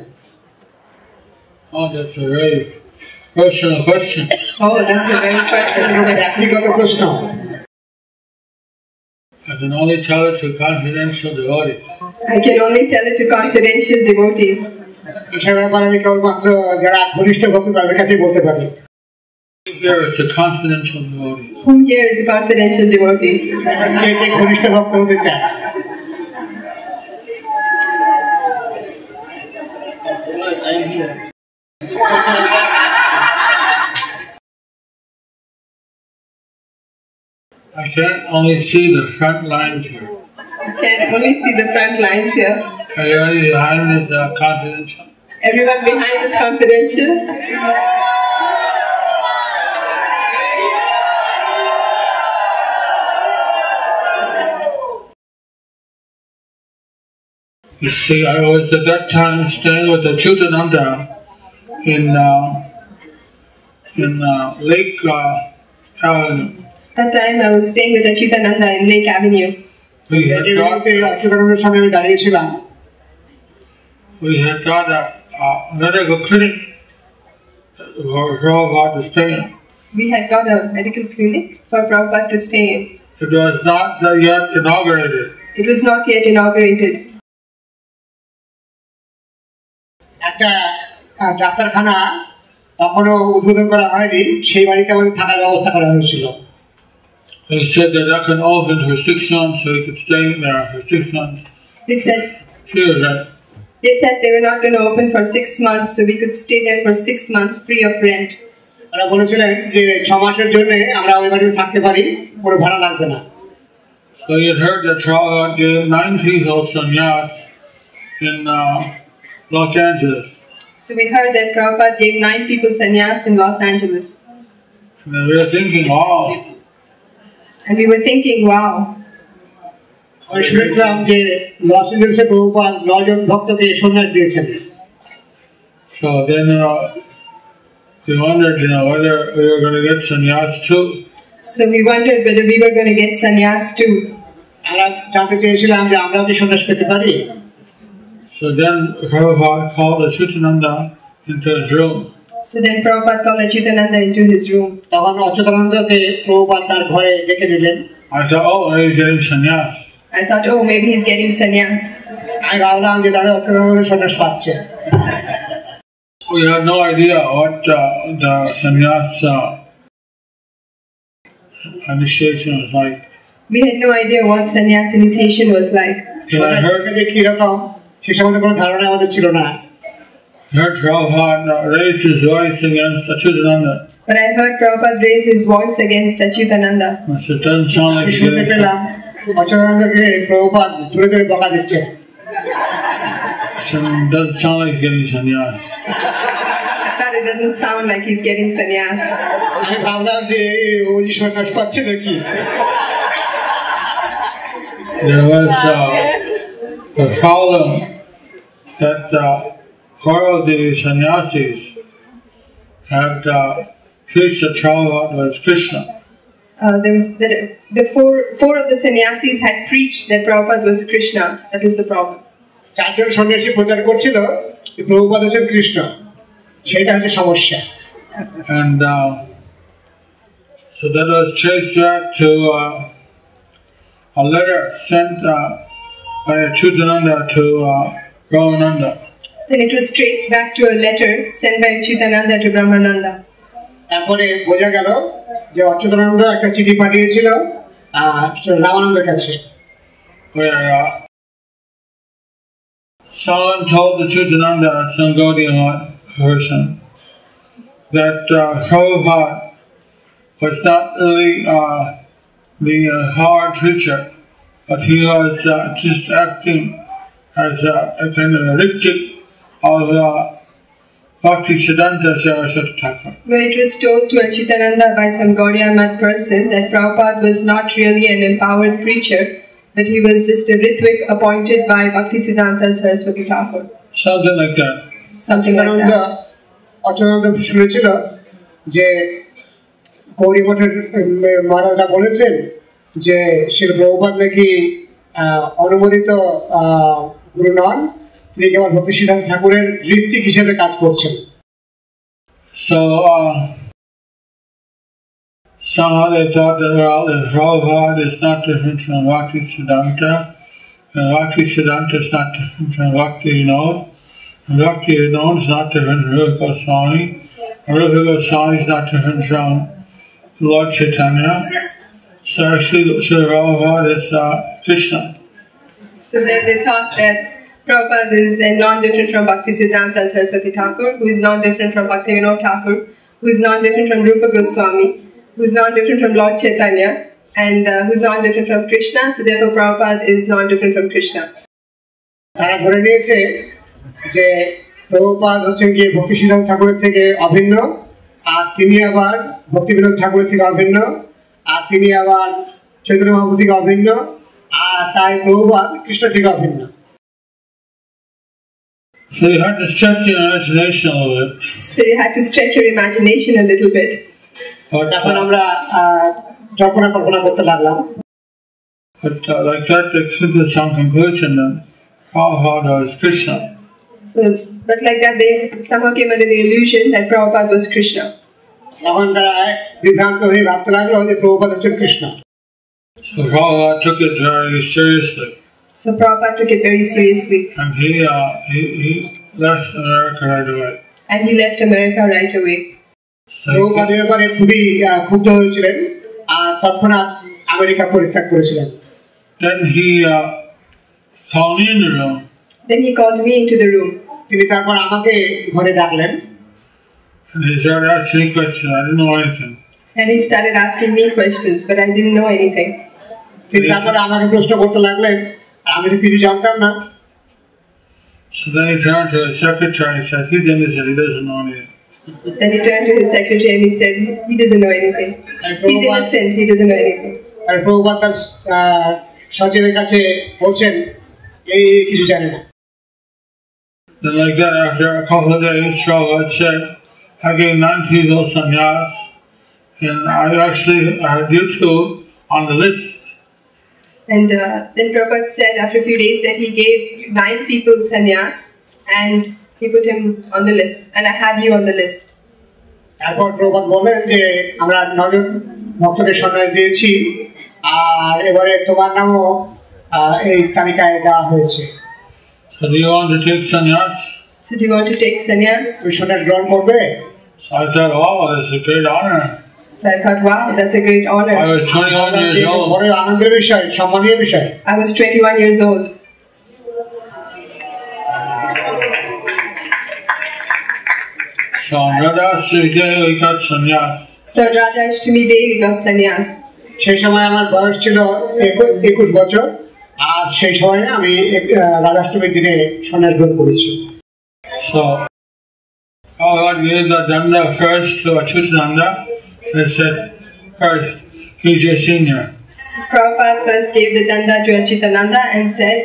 oh, that's a very personal question. Oh, that's a very personal question. ব্যক্তিগত প্রশ্ন। I can only tell it to confidential devotees. I can only tell it to confidential devotees. এসব ব্যাপারে আমি কেবলমাত্র যারা ঘনিষ্ঠ ভক্ত তাদের কাছেই বলতে পারি। Here is a confidential devotee. Who here is a confidential devotee? কে ঘনিষ্ঠ ভক্ত হতে চায়? I can only see the front lines here. I can only see the front lines here. Everybody behind is confidential. Everyone behind is confidential. You see, I was at that time staying with the Chutananda in Lake Avenue. That time I was staying with Achyutananda in Lake Avenue. We had got a medical clinic for Prabhupada to stay in. We had got a medical clinic for Prabhupada to stay in. It was not yet inaugurated. It was not yet inaugurated. একটা ডাক্তারখানা তখনও উদ্বোধন করা হয়নি, সেই বাড়িতে আমাদের থাকার ব্যবস্থা করা হয়েছিল। They said that I can open for 6 months, so he could stay there for 6 months. They said they were not going to open for 6 months, so we could stay there for 6 months free of rent. ওরা বলেছিলেন যে 6 মাসের জন্য আমরা ওই বাড়িতে থাকতে পারি, কোনো ভাড়া লাগবে না। So you had heard that Prabhupada gave 9 people sannyas in Los Angeles. So we heard that Prabhupada gave 9 people sannyas in Los Angeles. And we were thinking, wow. And we were thinking, wow. আমি শুনেছিলাম যে loss অ্যাঞ্জেলেসে Prabhupada 9 জন ভক্তকে সন্ন্যাস দিয়েছেন। So then we wondered, whether we were going to get sannyas too. So we wondered whether we were going to get sannyas too. আমরা জানতে চেয়েছিলাম যে আমরাও কি সন্ন্যাস পেতে পারি। So then Prabhupada called Achyutananda into his room. So then Prabhupada called Achyutananda into his room. তখন অচ্যুতানন্দকে প্রভুপাদ তার ঘরে ডেকে নিলেন। I thought, oh, he's getting sannyas. I thought, oh, maybe he's getting sannyas. আমি ভাবলাম যে তাহলে অচ্যুতানন্দ সন্ন্যাস পাচ্ছে। We had no idea what the sannyas initiation was like. We had no idea what sannyas initiation was like. সন্ন্যাস যে কিরকম সে সম্বন্ধে কোনো ধারণা আমাদের ছিল না। Heard Prabhupada raise his voice against Achyutananda. But I heard Prabhupada raise his voice against Achyutananda. It doesn't sound like he's শুনতে getting পেলাম অচ্যুতানন্দকে প্রভুপাদ জোরে জোরে বকা দিচ্ছে। It doesn't sound like he's getting sannyas. I thought it doesn't sound like he's getting sannyas. আমি ভাবলাম যে ও যে সন্ন্যাস পাচ্ছে নাকি। There was the problem that four of the sannyasis had preached that Prabhupada was Krishna. The four of the sannyasis had preached that Prabhupada was Krishna. That was the problem. চারজন সন্ন্যাসী প্রচার করছিল যে প্রভুপাদ হচ্ছেন কৃষ্ণ, সেটা হচ্ছে সমস্যা। And so that was traced back to a letter sent by Achyutananda to Brahmananda. Then it was traced back to a letter sent by Achyutananda to Brahmananda. তারপরে বোঝা গেল যে অচ্যুতানন্দ একটা চিঠি পাঠিয়েছিল রামানন্দের কাছে, Where someone told Achyutananda, some Gaudiya person, that Prabhupada was not really the hard teacher, but he was just acting as a kind of a riptych of Bhaktisiddhanta Saraswati Thakur. Where it was told to Achyutananda by some Gaudiya Math person that Prabhupada was not really an empowered preacher, but he was just a Ritvik appointed by Bhaktisiddhanta Saraswati Thakur. Something like that. Something like that. Achyutananda শুনেছিল যে গৌরী মঠের মহারাজরা বলেছেন যে শ্রী প্রভুপাদ নাকি অনুমোদিত গুরু নন, তিনি কেবল ভক্তি সিদ্ধান্ত ঠাকুরের ঋত্বিক হিসেবে কাজ করছেন। So somehow they thought that, well, if Prabhupada is not different from Bhaktisiddhanta, and Bhaktisiddhanta is not different from Bhakti Vinod, and Bhakti Vinod is not different from Rupa Goswami, and Rupa Goswami is not different from Lord Chaitanya. So actually, Prabhupada is Krishna. So then they thought that Prabhupada is then non-different from Bhaktisiddhanta Saraswati Thakur, who is non-different from Bhaktivinoda Thakur, who is non-different from Rupa Goswami, who is non-different from Lord Chaitanya, and who is non-different from Krishna. So therefore Prabhupada is non-different from Krishna. তারা ধরে নিয়েছে যে প্রভুপাদ হচ্ছেন গিয়ে ভক্তি সিদ্ধান্ত ঠাকুরের থেকে অভিন্ন, আর তিনি আবার ভক্তিবিনোদ ঠাকুরের থেকে অভিন্ন, আর তিনি আবার চৈতন্য মহাপ্রভু থেকে অভিন্ন, আর তাই প্রভুপাদ কৃষ্ণ থেকে অভিন্ন। So you had to stretch your imagination a little bit. So you had to stretch your imagination a little bit. But, এখন আমরা কল্পনা করতে লাগলাম। like that, they came to some conclusion that Prabhupada was Krishna. So, but like that, they somehow came under the illusion that Prabhupada was Krishna. তখন তারা বিভ্রান্ত হয়ে ভাবতে লাগলো যে প্রভুপাদ হচ্ছেন Krishna. So Prabhupada took it very seriously. So Prabhupada took it very seriously. And he left America right away. And he left America right away. Prabhupada এর ব্যাপারে খুবই ক্ষুব্ধ হয়েছিলেন আর তৎক্ষণাৎ আমেরিকা পরিত্যাগ করেছিলেন। Then he called me in the room. Then he called me into the room. তিনি তারপর আমাকে ঘরে ডাকলেন। And he started asking me questions. I didn't know anything. And he started asking me questions, but I didn't know anything. তিনি তারপরে আমাকে প্রশ্ন করতে লাগলেন, আমি তো কিছু জানতাম না। So then he turned to his secretary and said, he doesn't know anything. Then he turned to his secretary and he said, he doesn't know anything. He's innocent, he doesn't know anything. আর প্রভুপাদ তার সচিবের কাছে বলছেন, এই কিছু জানে না। Then like that, after a couple of days, Prabhupada said, I gave 9 people sannyas, and I actually had you two on the list. And then Prabhupada said after a few days that he gave 9 people sannyas and he put him on the list, and I have you on the list. তারপর প্রভুপাদ বললেন যে আমরা 9 জন ভক্তদের সন্ন্যাস দিয়েছি, আর এবারে তোমার নামও এই তালিকায় দেওয়া হয়েছে। So do you want to take sannyas? So do you want to take sannyas? তুমি সন্ন্যাস গ্রহণ করবে? So I thought, wow, that's a great honor. So I thought, wow, that's a great honor. I was 21 years old. বড় আনন্দের বিষয়, সম্মানীয় বিষয়। I was 21 years old. So on Radhashtami Day we got sannyas. So on Radhashtami Day we got sannyas. সেই সময় আমার বয়স ছিল 21 বছর, আর সেই সময় আমি রাধাষ্টমীর দিনে সন্ন্যাস গ্রহণ করেছি। So Prabhupada gave the danda first to Achyutananda. They said, first, he's your senior. So Prabhupada first gave the danda to Achyutananda and said,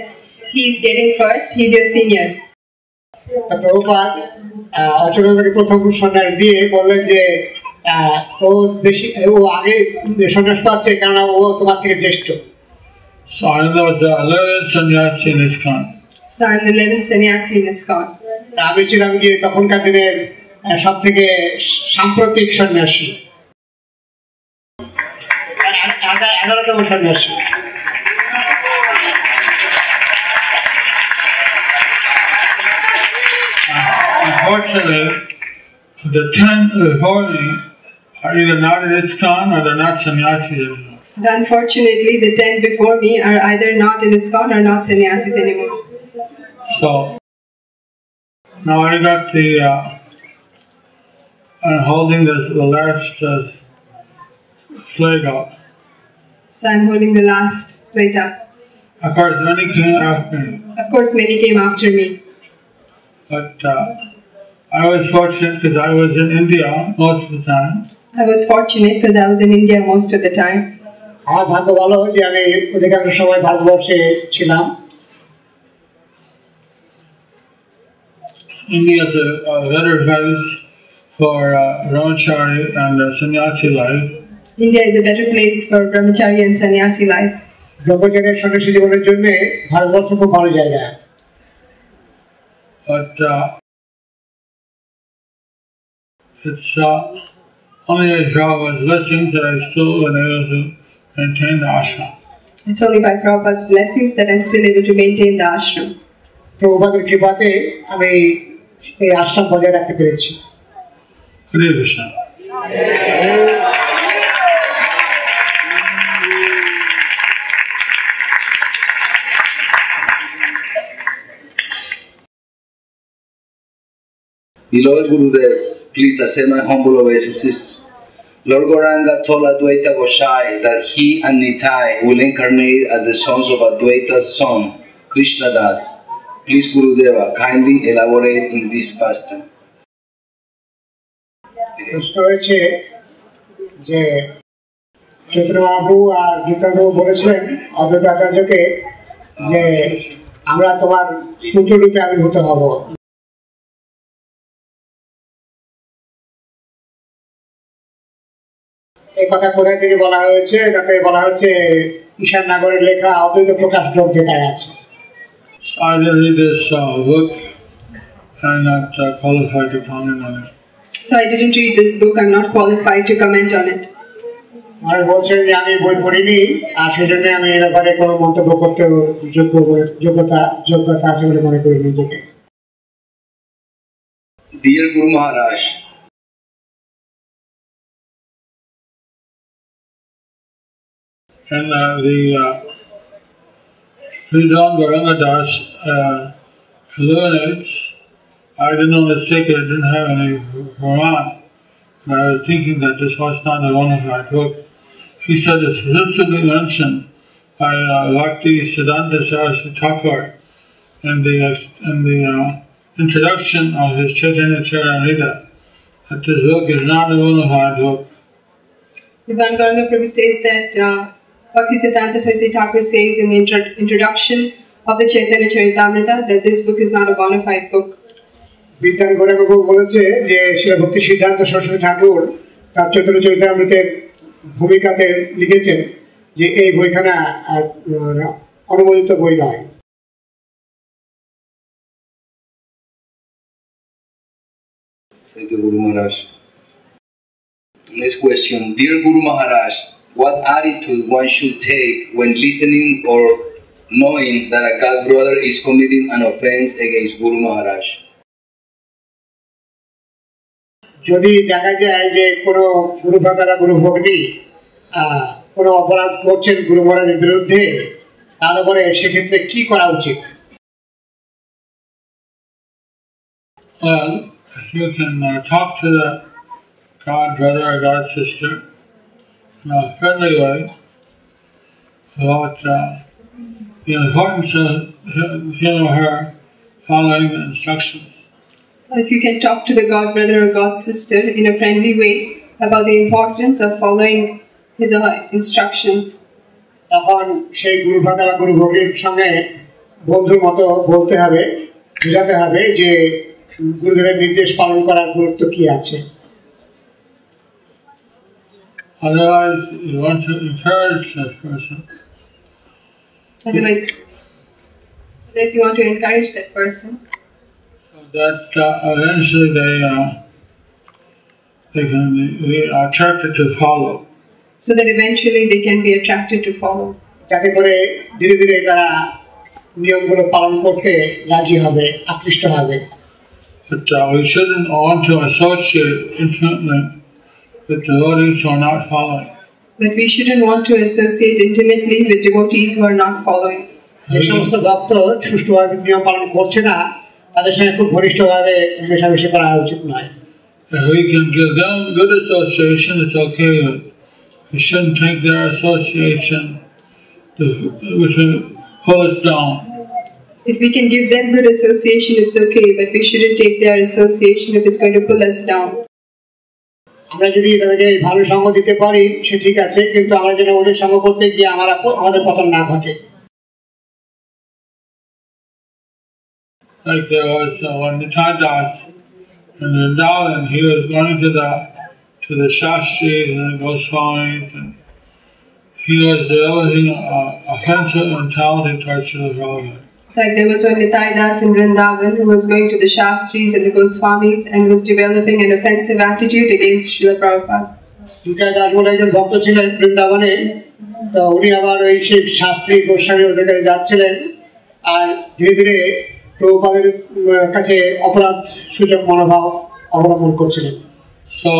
he's getting first, he's your senior. Prabhupada অচ্যুতানন্দকে প্রথম সন্ন্যাস দিয়ে বললেন যে ও আগে সন্ন্যাস পাচ্ছে কারণ ও তোমার থেকে জ্যেষ্ঠ। So I was the 11th sannyasi in ISKCON. So I'm the 11th sannyasi in ISKCON. আমি ছিলাম গিয়ে তখনকার দিনের সব থেকে সাম্প্রতিক সন্ন্যাসী, 11তম সন্ন্যাসী। Unfortunately, the 10 before me are either not in ISKCON or they're not sannyasis anymore. Unfortunately, the 10 before me are either not in ISKCON or not sannyasis anymore. So now I got I'm holding the last flag up. So I'm holding the last plate up. Of course, many came after me, Of course, many came after me. but I was fortunate because I was in India most of the time. I was fortunate because I was in India most of the time. আমার ভাগ্য ভালো যে আমি অধিকাংশ সময় ভারতবর্ষে ছিলাম। India is a better place for brahmachari and sannyasi life. India is a better place for brahmachari and sannyasi life. ব্রহ্মচারীর সন্ন্যাসী জীবনের জন্য ভারতবর্ষ খুব ভালো জায়গা। But it's only a Prabhupada's blessings that I still been able to maintain the ashram. It's only by Prabhupada's blessings that I'm still able to maintain the ashram. প্রভুপাদের কৃপাতে আমি এই আশ্রম বজায় রাখতে পেরেছি। Hare Krishna. Beloved Gurudev, please accept my humble obeisances. Lord Gauranga told Advaita Gosai that he and Nitai will incarnate as the sons of Advaita's son, Krishna Das. Please Gurudeva, kindly elaborate in this pastor. প্রশ্ন হয়েছে যে চৈতন্য মহাপ্রভু আর গীতাপ্রভু বলেছিলেন অদ্বৈত আচার্যকে যে আমরা তোমার পুত্ররূপে আবির্ভূত হব। এই কথা কোথায় থেকে বলা হয়েছে? তাতে বলা হচ্ছে ঈশান নাগরের লেখা অদ্বৈত প্রকাশ গ্রন্থে আছে। So I didn't read this book. I'm not qualified to comment on it. So I didn't read this book, I'm not qualified to comment on it. মানে বলছেন যে আমি বই পড়িনি আর সেজন্য আমি এর ব্যাপারে কোনো মন্তব্য করতে যোগ্যতা আছে বলে মনে করি নিজেকে। Dear Guru Maharaj, And Sridhar Gauranga Das illuminates, I didn't know the sacred, I didn't have any Quran, but I was thinking that this was not a bona fide book. He said it's specifically mentioned by Bhakti Siddhanta Saraswati Thakur in the introduction of his Chaitanya Charitamrita, that this book is not a bona fide book. Vidwan Gauranga Prabhu says that Bhakti Siddhanta Saraswati Thakur says in the introduction of the Chaitanya Charitamrita that this book is not a bona fide book. বিদ্যান গৌরাঙ্গ প্রভু বলেছে যে শ্রী ভক্তি সিদ্ধান্ত সরস্বতী ঠাকুর তার চৈতন্য চরিতামৃতের ভূমিকাতে লিখেছেন যে এই বইখানা অনুমোদিত বই নয়। thank you Guru Maharaj. Next question, Dear Guru Maharaj, what attitude one should take when listening or knowing that a god brother is committing an offense against Guru Maharaj? যদি দেখা যায় যে কোনো গুরু ভ্রাতারা গুরু ভগ্নী কোনো অপরাধ করছেন গুরু মহারাজের বিরুদ্ধে, তারপরে সেক্ষেত্রে কি করা উচিত? You can talk to the god brother or god sister in a friendly way about the importance of him or her following the instructions. If you can talk to the god brother or god sister in a friendly way about the importance of following his or her instructions, তখন সেই গুরু ভ্রাতা বা গুরু ভগ্নীর সঙ্গে বন্ধুর মতো বলতে হবে, বোঝাতে হবে যে গুরুদেবের নির্দেশ পালন করার গুরুত্ব কি আছে। Otherwise, you want to encourage that person. Yes, you want to encourage that person. So that eventually they can be attracted to follow. So that eventually they can be attracted to follow. যাতে করে ধীরে ধীরে তারা নিয়মগুলো পালন করতে রাজি হবে, আকৃষ্ট হবে। But we shouldn't want to associate intimately with devotees who are not following. But we shouldn't want to associate intimately with devotees who are not following. যে সমস্ত ভক্ত সুষ্ঠুভাবে নিয়ম পালন করছে না তাদের সঙ্গে খুব ঘনিষ্ঠভাবে মেশামেশি করা উচিত নয়। If we can give them good association, it's okay, but we shouldn't take their association which will pull us down. If we can give them good association, it's okay, but we shouldn't take their association if it's going to pull us down. আমরা যদি তাদেরকে ভালো সঙ্গ দিতে পারি সে ঠিক আছে, কিন্তু আমরা যেন ওদের সঙ্গ করতে গিয়ে আমাদের পতন না ঘটে। Like there was one Nitai Das in Vrindavan, he was going to the Shastris and the Goswamis, and he was developing offensive mentality towards Srila Prabhupada. Like there was one Nitai Das in Vrindavan who was going to the Shastris and the Goswamis and was developing an offensive attitude against Srila Prabhupada. Nitai Das বলে একজন ভক্ত ছিলেন বৃন্দাবনে, তো উনি আবার ওই সেই শাস্ত্রী গোস্বামী ওদের কাছে যাচ্ছিলেন আর ধীরে ধীরে প্রভুপাদের কাছে অপরাধ সূচক মনোভাব অবলম্বন করছিলেন। So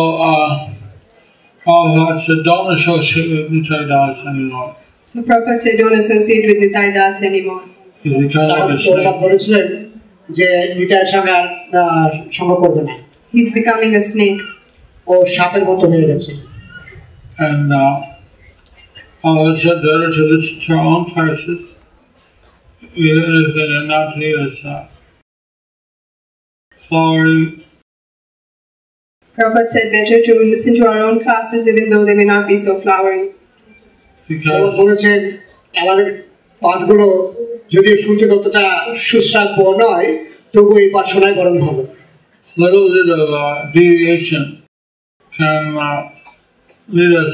Prabhupada said, don't associate with Nitai Das anymore. So Prabhupada said, don't associate with Nitai Das anymore. He's become like a Prabhupada snake. বলেছিলেন যে নিতাইয়ের সঙ্গে আর সঙ্গ করবে না, He's becoming a snake. ও সাপের মতো হয়ে গেছে। And Prabhupada said better to listen to our own classes, even if they are not near as flowery. Prabhupada said better to listen to our own classes even though they may not be so flowery. Because বলেছেন আমাদের পাঠগুলো যদিও শুনতে ততটা সুশ্রাব্য নয়, তবু এই পাঠ শোনাই বরং ভালো। little bit of deviation can lead us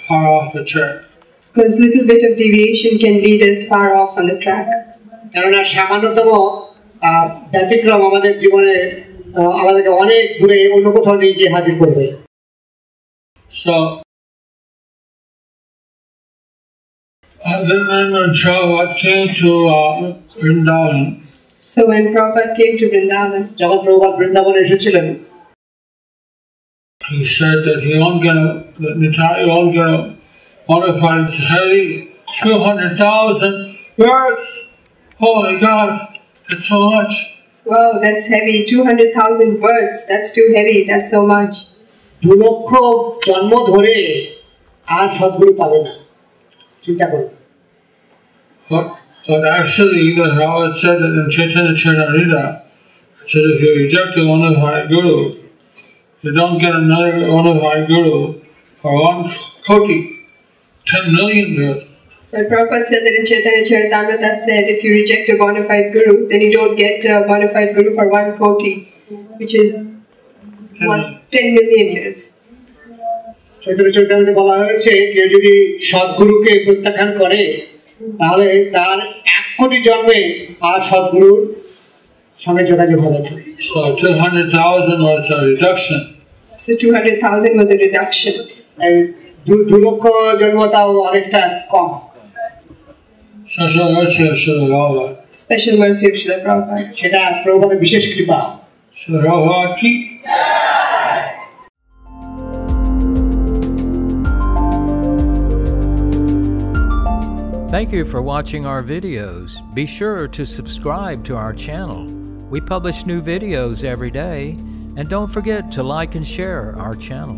far off the track. Because little bit of deviation can lead us far off on the track. কেননা সামান্যতম ব্যতিক্রম আমাদের জীবনে আমাদেরকে অনেক দূরে অন্য কোথাও নিয়ে গিয়ে হাজির করবে। So then when Prabhupada came to Vrindavan, So when Prabhupada came to Vrindavan, যখন প্রভুপাদ বৃন্দাবনে এসেছিলেন, he said that Nitai won't get a modified heavy 200,000 words. Oh my God, that's so much. wow, that's heavy, 200,000 words, that's too heavy, that's so much. 2 লক্ষ জন্ম ধরে আর সদ্গুরু পাবে না, চিন্তা করুন। But actually, the Prabhupada said that in Chaitanya Charitamrita, said if you reject a modified guru, you don't get another modified guru for 1 koti, 10 million years. But Prabhupada said that in Chaitanya Charitamrita said if you reject a bona fide guru, then you don't get a bona fide guru for 1 koti, which is 10 million years. Chaitanya চরিতামৃতে বলা হয়েছে কেউ যদি সদ্গুরুকে প্রত্যাখ্যান করে তাহলে তার 1 কোটি জন্মে আর সদ্গুরুর সঙ্গে যোগাযোগ হবে না। So 200,000 was a reduction. So 200,000 was a reduction. এই 2 লক্ষ জন্ম তাও অনেকটা কম। Special mercy of Srila Prabhupada. Special mercy of Srila Prabhupada. সেটা প্রভুপাদের বিশেষ কৃপা। Srila Prabhupada ki. Thank you for watching our videos. Be sure to subscribe to our channel. We publish new videos every day, and don't forget to like and share our channel.